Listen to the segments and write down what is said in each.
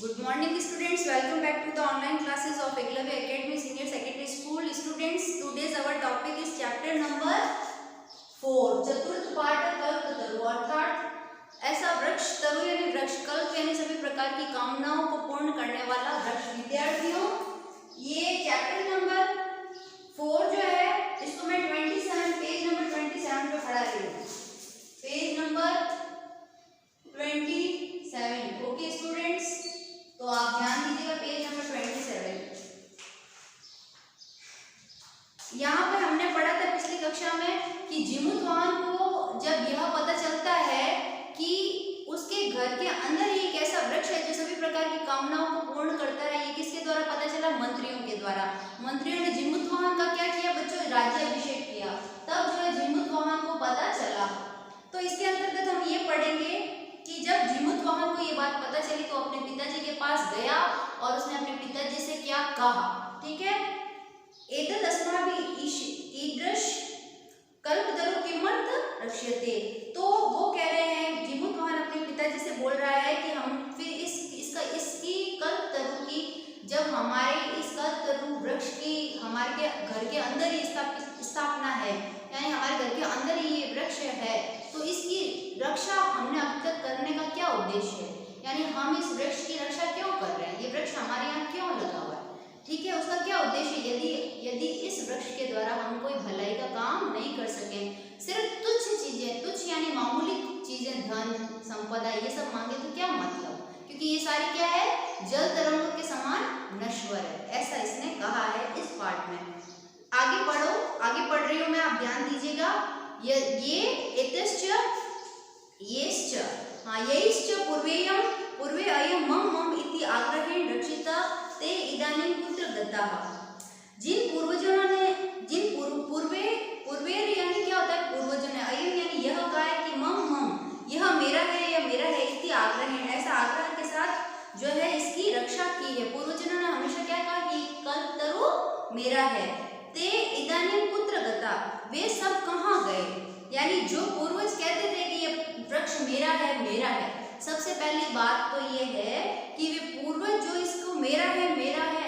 Good morning students, welcome back to the online classes of Eklavya Academy Senior Secondary School. Students, today's our topic is chapter number 4, चतुर्थ पाठ कल्पतरु अर्थात ऐसा वृक्ष तरु यानी वृक्ष कल्प यानी सभी प्रकार की कामनाओं को पूर्ण करने वाला वृक्ष। विद्यार्थियों, ये चैप्टर नंबर 4 जो है इसको मैं 27 पेज नंबर 27 पे पढ़ा रही हूँ। Page number 27। ओके स्टूडेंट्स, तो आप ध्यान दीजिएगा पेज नंबर 27। यहाँ पर हमने पढ़ा था पिछली कक्षा में कि जीमूतवाहन को जब यह पता चलता है कि उसके घर के अंदर ही एक ऐसा वृक्ष है जो सभी प्रकार की कामनाओं को पूर्ण करता है, ये किसके द्वारा पता चला? मंत्रियों के द्वारा। मंत्रियों ने जीमूतवाहन का क्या किया बच्चों? राज्याभिषेक किया। तब जो है जीमूतवाहन को पता चला। तो इसके अंतर्गत हम ये पढ़ेंगे कि जब जीमूतवाहन को ये बात पता चली तो अपने पिताजी के पास गया और उसने अपने पिताजी से क्या कहा, ठीक है? एतद् अस्माभिः ईदृश कल्पतरु किमर्थ रक्ष्यते। तो वो कह रहे हैं, जीमूतवाहन अपने पिताजी से बोल रहा है कि हम फिर इसकी कल्पतरु की, जब हमारे इस कल्पतरु वृक्ष की हमारे घर के अंदर ही स्थापना है, यानी हमारे घर के अंदर ही ये वृक्ष है, तो इसकी रक्षा हमने अब तक करने का क्या उद्देश्य है? यानी हम इस वृक्ष की रक्षा क्यों कर रहे हैं? ये वृक्ष हमारे यहाँ क्यों लगा हुआ है, ठीक है? उसका क्या उद्देश्य? यदि इस वृक्ष के द्वारा हम कोई भलाई का काम नहीं कर सकें, सिर्फ तुच्छ चीजें, तुच्छ यानी मामूली चीजें, धन संपदा ये सब मांगे तो क्या मतलब? क्योंकि ये सारी क्या है? जल तरंगों के समान नश्वर है, ऐसा इसने कहा है इस पाठ में। आगे पढ़ो, आगे पढ़ रही हूँ मैं, आप ध्यान दीजिएगा। यैश्च पूर्वे अयं मम इति आग्रहेण रक्षिता ते इदानीं कुत्र गताः। जिन पूर्वजों ने पूर्वे यानी क्या होता है? पूर्वजों ने, अयं यानी यह कहा है कि मम यह मेरा है, यह मेरा है, इति आग्रहेण ऐसा आग्रह के साथ जो है इसकी रक्षा की है। पूर्वजों ने हमेशा क्या कहा कि कल्पतरु मेरा है। ते इदानीं कुत्र गता, वे सब कहाँ गए? यानी जो पूर्वज कहते थे कि ये वृक्ष मेरा है, मेरा है, सबसे पहली बात तो ये है कि वे पूर्वज जो इसको मेरा है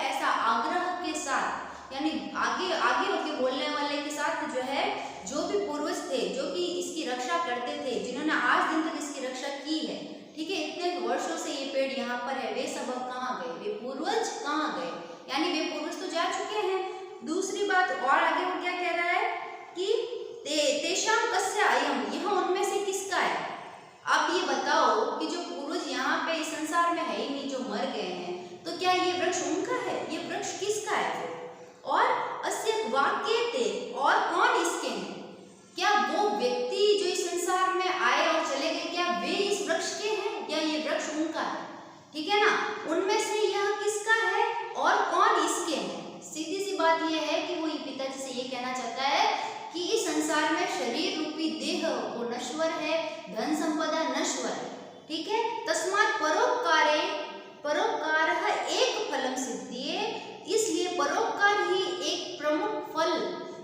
ऐसा आग्रह के साथ, यानी आगे होके बोलने वाले के साथ जो है, जो भी पूर्वज थे जो कि इसकी रक्षा करते थे, जिन्होंने आज दिन तक इसकी रक्षा की है, ठीक है, इतने वर्षों से ये पेड़ यहाँ पर है, वे सब अब कहाँ गए? वे पूर्वज कहाँ गए? यानी वे पूर्वज तो जा चुके हैं। दूसरी बात और आगे वो क्या कह रहा है कि तेषां कस्य अयम्, यह उनमें से किसका है? आप ये बताओ कि जो पूर्वज यहाँ पे इस संसार में है ही नहीं, जो मर गए हैं, तो क्या ये वृक्ष उनका है? ये वृक्ष किसका है? और अस्य वाक्यते, और कौन इसके हैं? क्या वो व्यक्ति जो इस संसार में आए और चले गए, क्या वे इस वृक्ष के हैं या ये वृक्ष उनका है? ठीक है ना? उनमें से यह किसका है और कौन इसके हैं? सीधी सी बात यह है कि वो पिताजी से ये कहना चाहता है कि इस संसार में शरीर रूपी देह वो नश्वर है, धन संपदा नश्वर है, ठीक है? तस्मात् परोपकारः एक फलम सिद्धिये, इसलिए परोपकार ही एक प्रमुख फल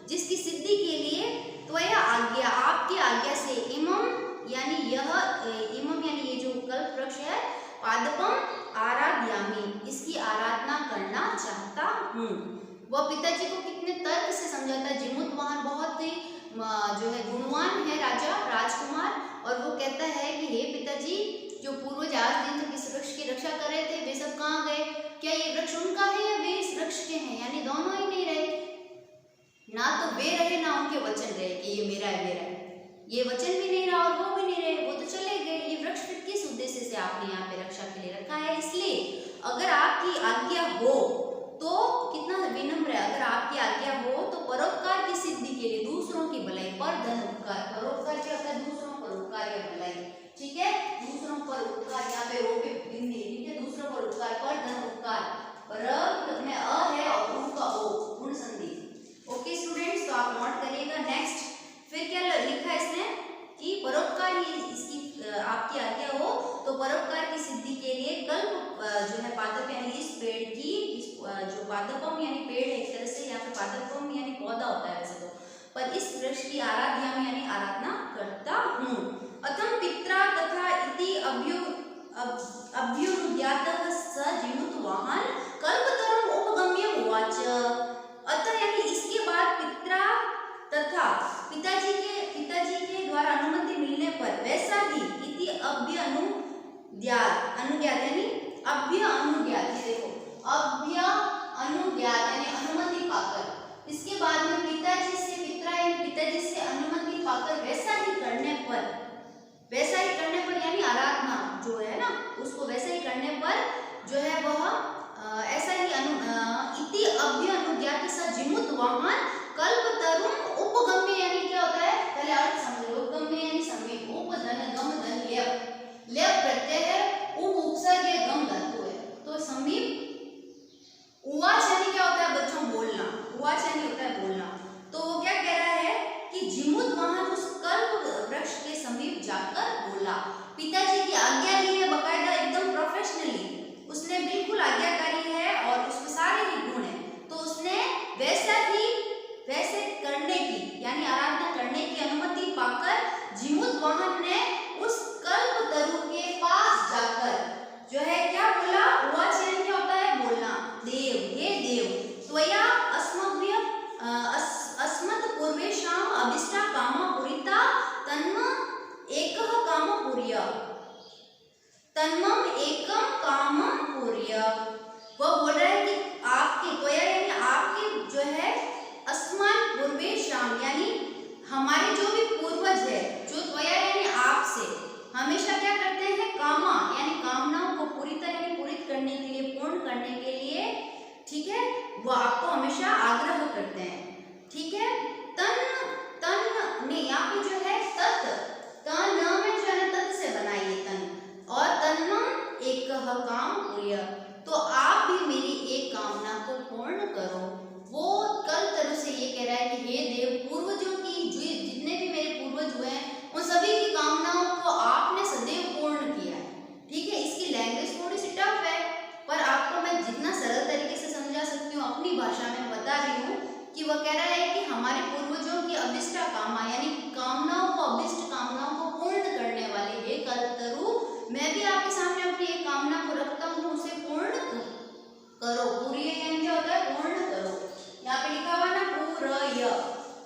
जिसकी सिद्धि के लिए त्वया आज्ञा, आपकी आज्ञा से, इमम यानी ये जो कल्प वृक्ष है, पादपम आराध्यामि, इसकी आराधना करना चाहता हूँ। वह पिताजी को कितने तर्क से समझाता है। जीमूतवाहन बहुत ही जो है गुणवान है, राजकुमार, और वो कहता है कि हे पिताजी, जो पूर्वज आज दिन तक इस वृक्ष की रक्षा कर रहे थे, वे सब कहाँ गए? क्या ये वृक्ष उनका है या वे इस वृक्ष के हैं? यानी दोनों ही नहीं रहे, ना तो वे रहे ना उनके वचन रहे कि ये मेरा है, मेरा है। ये वचन भी नहीं रहा और वो भी नहीं रहे, वो तो चले गए। ये वृक्ष फिर किस उद्देश्य से आपने यहाँ पे रक्षा के लिए रखा है? इसलिए अगर आपकी आज्ञा हो तो, कितना विनम्र है, अगर आपकी आज्ञा हो तो परोपकार की सिद्धि के लिए, दूसरों की भलाई पर धन उपकार, परोपकार क्या होता है? दूसरों पर उपकार या भलाई, ठीक है? दूसरों पर उपकार, यहाँ पे रो पे बिंदी, ठीक है? दूसरों पर उपकार, पर धन उपकार, पर में अ है और उनका ओ, गुण संधि। ओके स्टूडेंट्स, तो आप नोट करिएगा। नेक्स्ट फिर क्या लिखा है इसने कि परोपकार ही इसकी आपकी आज्ञा हो तो परोपकार की सिद्धि के लिए कल्प जो है पादप यानी इस पेड़ की, जो पादपम यानी पेड़ है, एक तरह से यहाँ पे पादपम यानी पौधा होता है वैसे तो, पर इस वृक्ष की आराध्या में यानी आराधना करता हूँ। अथम पित्रा तथा इति अभ्युरुद्यातः स वाहन कल्पतरुम उपगम्यम उवाच। अतः यानी इसके बाद पिता तथा पिताजी के द्वारा अनुमति मिलने पर वैसा ही इति अभ्य अनुज्ञात यानी अभ्य अनुज्ञात, देखो अभ्य अनुज्ञात यानी अनुमति पाकर, इसके बाद में पिताजी से अनुमति पाकर वैसा ही करने पर यानी आराधना जो है ना उसको वैसा ही करने पर जो है वह ऐसा ही इति अभ्य अनुज्ञात के साथ जिमुत वाहन कल्पतरुम उपगम्य यानी क्या होता है, पहले अर्थ समझ लो। उपगम्य यानी समीप, उप धन गम धन लेप प्रत्यय है, उप उपसर्ग है, गम धातु है, तो समीप। उवाच यानी क्या होता है बच्चों, बोलना। उवाच यानी होता है बोलना। तो वो क्या कह रहा है कि जिमुत वाहन उस कल्प वृक्ष के समीप जाकर बोला। पिताजी की आज्ञा ली है बकायदा, एकदम प्रोफेशनली उसने, बिल्कुल आज्ञाकारी है और उसमें सारे ही गुण है, तो उसने वैसे करने की यानी आराधना करने की अनुमति पाकर जिमुत वाहन ने उस कल्पतरु के पास जाकर जो है क्या बोला, उवाच यानी क्या होता है बोलना। देव, हे देव, त्वया अस्मत् पूर्वेषाम् अभिष्टा कामा पूरिता तन्मम एकः कामः पूर्य। वो बोल रहा है कि आपके, त्वया यानी आपके जो है, अस्मत् पूर्वेषाम् यानी हमारे जो भी पूर्वज है, जो त्वया यानी आपसे हमेशा क्या करते हैं, कामा यानी कामनाओं को पूरिता यानी पूरित करने के लिए, पूर्ण करने के लिए, ठीक है, वो आपको हमेशा आग्रह करते हैं, ठीक है। तन ने यहाँ पे जो है तन में जो है तत् से बनाइए तन, और तन्मम एक काम पूर्य, तो आप भी मेरी एक कामना को पूर्ण करो। वो कल्पतरु से ये कह रहा है कि हे देव, पूर्वजों की जो जितने भी मेरे पूर्वज हुए हैं उन सभी की कामनाओं को आपने सदैव पूर्ण किया है, ठीक है। इसकी लैंग्वेज थोड़ी सी टफ है, पर आपको मैं जितना सरल तरीके से समझा सकती हूँ अपनी भाषा में बता रही हूँ कि वह कह रहा है कि हमारे पूर्वजों की अभिष्टा कामा यानी कामनाओं को, अभिष्ट कामनाओं को पूर्ण करने वाले हे कल्पतरु, मैं भी आपके सामने अपनी एक कामना को रखता हूँ, उसे पूर्ण करो। पूर्य यानी क्या होता है, पूर्ण करो। यहाँ पे लिखा हुआ ना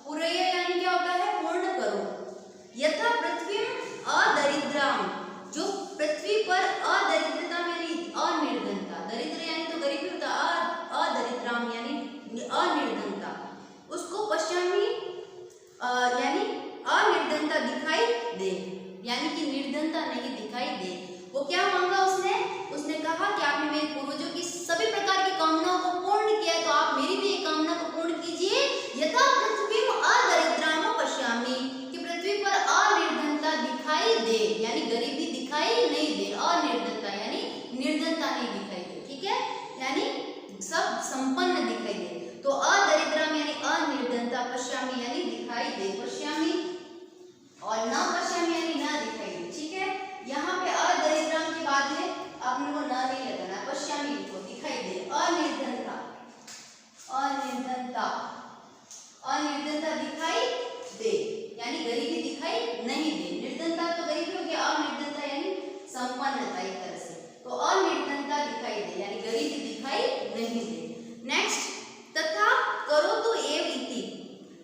पूर्य यानी क्या होता है, पूर्ण करो। यथा पृथ्वी अदरिद्राम, जो पृथ्वी पर अदरिद्रता यानी अनिर्धनता, दरिद्र यानी तो गरीबी होता, अदरिद्राम यानी अनिर्धनता, उसको पश्चिमी यानी अनिर्धनता दिखाई दे, यानी कि निर्धनता नहीं दिखाई दे। वो क्या मांगा उसने कहा कि आपने मेरे पूर्वजों की सभी प्रकार की कामनाओं को पूर्ण किया है, तो आप मेरी भी एक कामना को पूर्ण कीजिए। यथा पृथ्वी अदरिद्राम पश्यामि, कि पृथ्वी पर अनिर्धनता दिखाई दे, यानी गरीबी दिखाई नहीं दे, अनिर्धनता यानी निर्धनता नहीं दिखाई दे, ठीक है, यानी सब संपन्न दिखाई दे। तो अदरिद्राम यानी अनिर्धनता, पश्यामि यानी दिखाई दे, पश्यामि, और न पश्यामि यानी न दिखाई दे, ठीक है। यहाँ पे अदरिद्राम के बाद में आपने को न नहीं लगाना, पश्यामि को दिखाई दे, अनिर्धनता दिखाई दे यानी गरीबी दिखाई नहीं दे। निर्धनता तो गरीबी हो गया, अनिर्धनता यानी संपन्नता एक तरह से, तो अनिर्धनता दिखाई दे यानी गरीबी दिखाई नहीं दे। नेक्स्ट, तथा करो तो एव इति,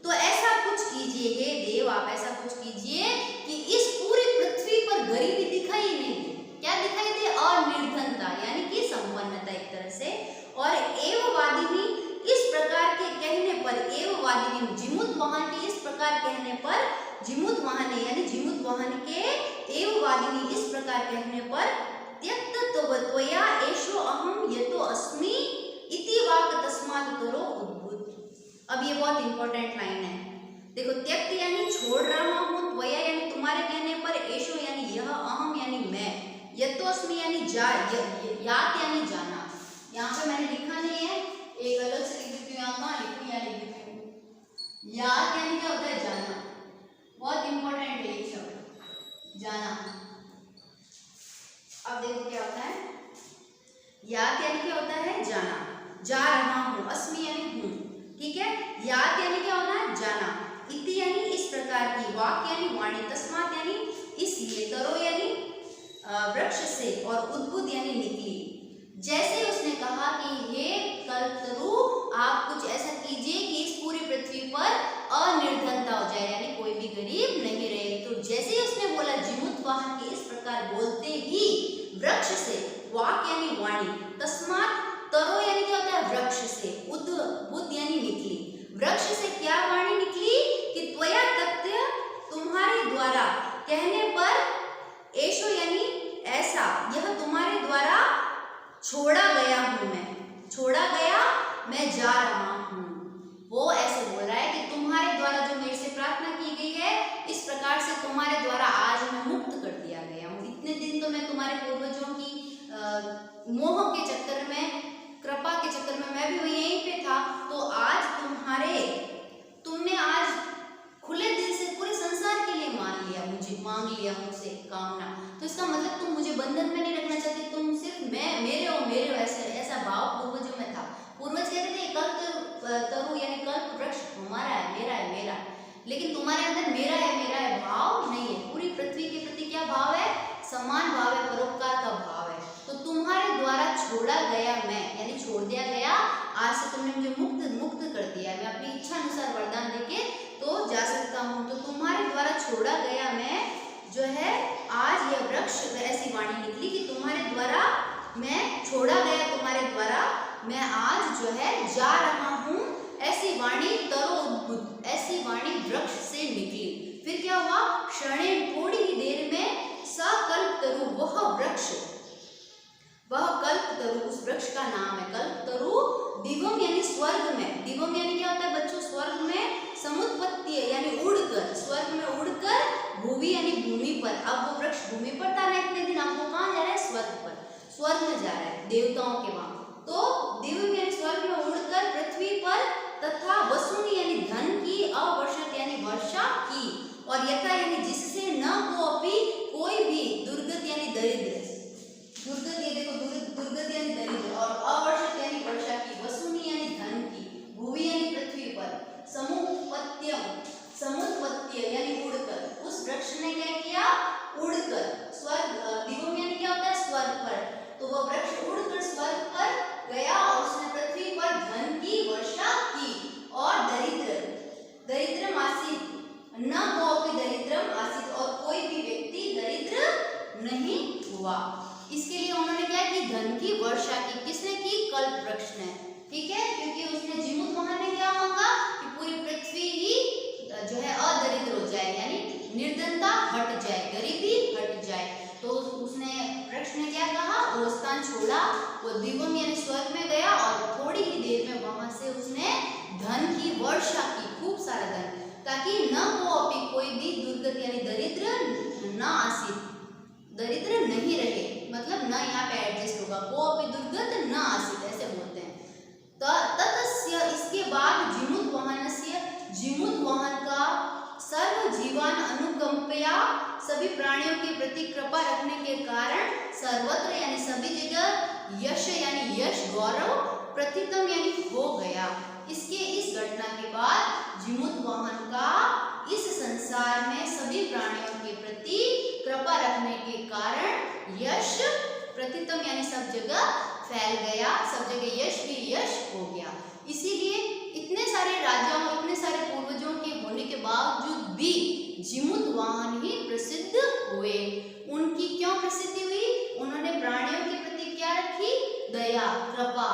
तो ऐसा कुछ कीजिए हे देव, आप ऐसा कुछ कीजिए कि इस पूरी पृथ्वी पर गरीबी दिखाई नहीं दे। क्या दिखाई दे, अनिर्धनता यानी कि संपन्नता एक तरह से। और एववादिनी इस प्रकार के कहने पर, एववादिनी जिमुत वाहन के इस प्रकार कहने पर, जिमुत वाहन यानी जिमुत वाहन के एववादिनी इस प्रकार कहने पर, त्यक्त त्वया एषो अहम यतो अस्मि इति वाक् तस्मात् तरो उद्भूत। अब ये बहुत इंपॉर्टेंट लाइन है, देखो, त्यक्त यानी छोड़ रहा हूँ, त्वया यानी तुम्हारे कहने पर, एषो यानी यह, अहम यानी मैं, यतोस्मि यानी यात यानी जाना। यहाँ पे मैंने लिखा नहीं है, एक अलग से लिख देती हूँ, यहाँ कहाँ लिखूँ, यहाँ लिख देती हूँ। यात यानी क्या होता है, जाना, बहुत इंपॉर्टेंट है ये शब्द, जाना। अब देखो क्या होता है, यात यानी क्या होता है, जाना, जा रहा हूँ, अस्मि यानी हूँ, ठीक है। यात यानी क्या होना है, जाना, इति यानी इस प्रकार की, वाक्य यानी वाणी, तस्मात् यानी इसलिए, तरो यानी वृक्ष से, और उद्भूत यानी निकली। जैसे उसने कहा कि हे कल्पतरु, आप कुछ ऐसा कीजिए कि इस पूरी पृथ्वी पर अनिर्धनता हो जाए, यानी कोई भी गरीब नहीं रहे। तो जैसे ही उसने बोला जिमुतवाहन के इस प्रकार बोलते ही वृक्ष से, वाक यानी वाणी, तस्मात् तरो यानी क्या होता है वृक्ष से, बुद्ध यानी निकली, वृक्ष से क्या वाणी निकली कि त्वया तथ्य, तुम्हारे द्वारा, कहने पर, एशो यानी ऐसा, यह तुम्हारे द्वारा छोड़ा गया हूं मैं, छोड़ा गया, मैं जा रहा हूं। वो ऐसे बोल रहा है कि तुम्हारे द्वारा जो मेरे से प्रार्थना की गई है, इस प्रकार से तुम्हारे द्वारा आज मैं मुक्त कर दिया गया हूं। इतने दिन तो मैं तुम्हारे पूर्वजों की मोह के चक्कर में, कृपा के चक्कर में मैं भी यहीं पे था, तो आज तुमने आज खुले दिल से पूरे संसार के लिए मांग लिया मुझसे कामना। तो इसका मतलब तुम मुझे बंधन में नहीं रखना चाहते, तुम सिर्फ मेरे और मेरे ऐसा भाव पूर्वजों में था। पूर्वज कहते थे कल्प तरु यानी कल्प वृक्ष हमारा है, मेरा, लेकिन तुम्हारे अंदर मेरा है भाव नहीं है। पूरी पृथ्वी के प्रति क्या भाव है? समान भाव है, परोपकार का भाव है। तो तुम्हारे द्वारा छोड़ा गया मैं, यानी छोड़ दिया गया, आज से तुमने मुझे मुक्त कर दिया है, मैं अपनी इच्छा अनुसार वरदान देके तो जा सकता हूँ। तो तुम्हारे द्वारा छोड़ा गया मैं जो है, आज यह वृक्ष, ऐसी वाणी निकली कि तुम्हारे द्वारा मैं छोड़ा गया, तुम्हारे द्वारा मैं आज जो है जा रहा हूँ। ऐसी वाणी तरो उद्भुत, ऐसी वाणी वृक्ष से निकली। फिर क्या हुआ? क्षणे, थोड़ी ही देर में, सकल्पतरु, वह कल्पतरु, उस वृक्ष का नाम है कल्पतरु, दिवम यानी स्वर्ग में, दिवम यानी क्या होता है बच्चों? स्वर्ग में, समुत्पत्ति यानी उड़कर, स्वर्ग में उड़कर, भूमि यानी भूमि पर। अब वो वृक्ष भूमि पर था ना इतने दिन, अब वो कहाँ जा रहा है? स्वर्ग पर, स्वर्ग में जा रहा है, देवताओं के वहां। तो दिव्य यानी स्वर्ग में उड़कर पृथ्वी पर, तथा वसुनी यानी धन की, अवर्षत यानी वर्षा की, और यथा यानी जिससे, न कोपी कोई भी, दुर्गत यानी दरिद्र, दुर्गत ये देखो, दुर्गत यानी दरिद्र, और अवर्षत यानी वर्षा की, वसुनी यानी धन की, भूमि यानी पृथ्वी पर, समुत्पत्ति यानी उड़कर, उस वृक्ष ने क्या किया? उड़कर स्वर्ग, दिवम यानी क्या होता है? स्वर्ग पर। तो वह वृक्ष उड़कर स्वर्ग पर गया और उसने पृथ्वी पर धन की वर्षा की, और दरिद्रम आसीत, न कोपि दरिद्रम आसीत, और कोई भी व्यक्ति दरिद्र नहीं हुआ। इसके लिए उन्होंने क्या की? धन की वर्षा की। किसने की? कल्प वृक्ष ने, ठीक है, क्योंकि उसने जिमुतवाहन ने क्या मांगा कि पूरी पृथ्वी ही जो है अदरिद्र हो जाए, यानी निर्धनता हट जाए, गरीबी हट जाए। तो उसने, वृक्ष ने क्या कहा? वो स्थान छोड़ा, वो दिवम यानी स्वर्ग में गया, और थोड़ी ही देर में वहां से उसने धन की वर्षा की, खूब सारा धन, ताकि न कोपि कोई भी, दुर्गत यानी दरिद्र, न आसीत, दरिद्र नहीं रहे, मतलब न यहाँ पे एडजस्ट होगा, कोपि दुर्गत न आसीत, ऐसे बोलते हैं। ततस्य, इसके बाद, जिमुतवाहनस्य, जिमुतवाहन का, सर्व जीवान अनुकंपया, सभी प्राणियों के प्रति कृपा रखने के कारण, सर्वत्र यानी सभी जगह, यश यानी यश, गौरव, प्रथितम यानी हो गया। इसके, इस घटना के बाद जिमुतवाहन का इस संसार में सभी प्राणियों के प्रति कृपा रखने के कारण यश, प्रथितम यानी सब जगह फैल गया, सब जगह यश ही यश हो गया। इसीलिए इतने सारे राजाओं, इतने सारे पूर्वजों के होने के बावजूद भी जिमुतवाहन ही प्रसिद्ध हुए। उनकी क्यों प्रसिद्धि हुई? उन्होंने प्राणियों के प्रति क्या रखी? दया, कृपा,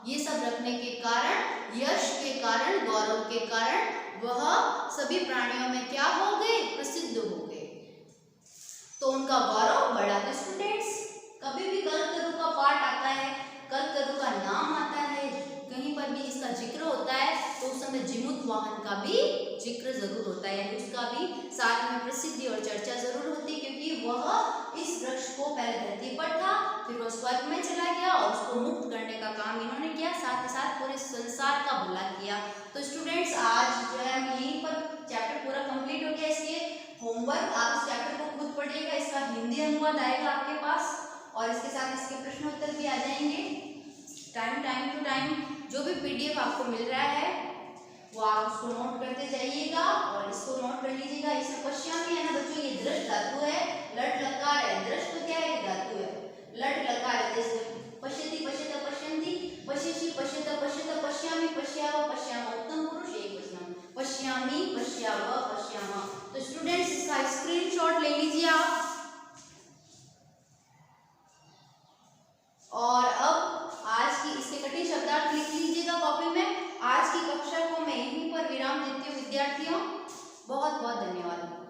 ये सब रखने के कारण, यश के कारण, गौरव के कारण वह सभी प्राणियों में क्या हो गए? प्रसिद्ध हो गए। तो उनका गौरव बढ़ा। तो स्टूडेंट्स, कभी भी कल्पतरु का पाठ आता है, कल्पतरु का नाम आता है, कहीं पर भी इसका जिक्र होता है, तो उस समय जिमुतवाहन का भी जिक्र जरूर होता है, यानी उसका भी साथ में प्रसिद्धि और चर्चा जरूर होती है, क्योंकि वह इस वृक्ष को पहले धरती पर था, फिर वह स्वर्ग में चला गया और उसको मुक्त करने का काम इन्होंने किया, साथ ही साथ पूरे संसार का भला किया। तो स्टूडेंट्स, आज जो है यहीं पर चैप्टर पूरा कंप्लीट हो गया। इसके होमवर्क आप इस चैप्टर को खुद पढ़िएगा, इसका हिंदी अनुवाद आएगा आपके पास, और इसके साथ इसके प्रश्नोत्तर भी आ जाएंगे। टाइम टू टाइम जो भी पीडीएफ आपको मिल रहा है वो आप उसको नोट करते जाइएगा, और इसको नोट कर लीजिएगा। इसमें पश्चिम में है ना बच्चों, ये दृष्ट धातु है, लट लकार है, दृष्ट तो क्या है? धातु है, लट लकार है, जैसे पश्यति विद्यार्थियों बहुत बहुत धन्यवाद।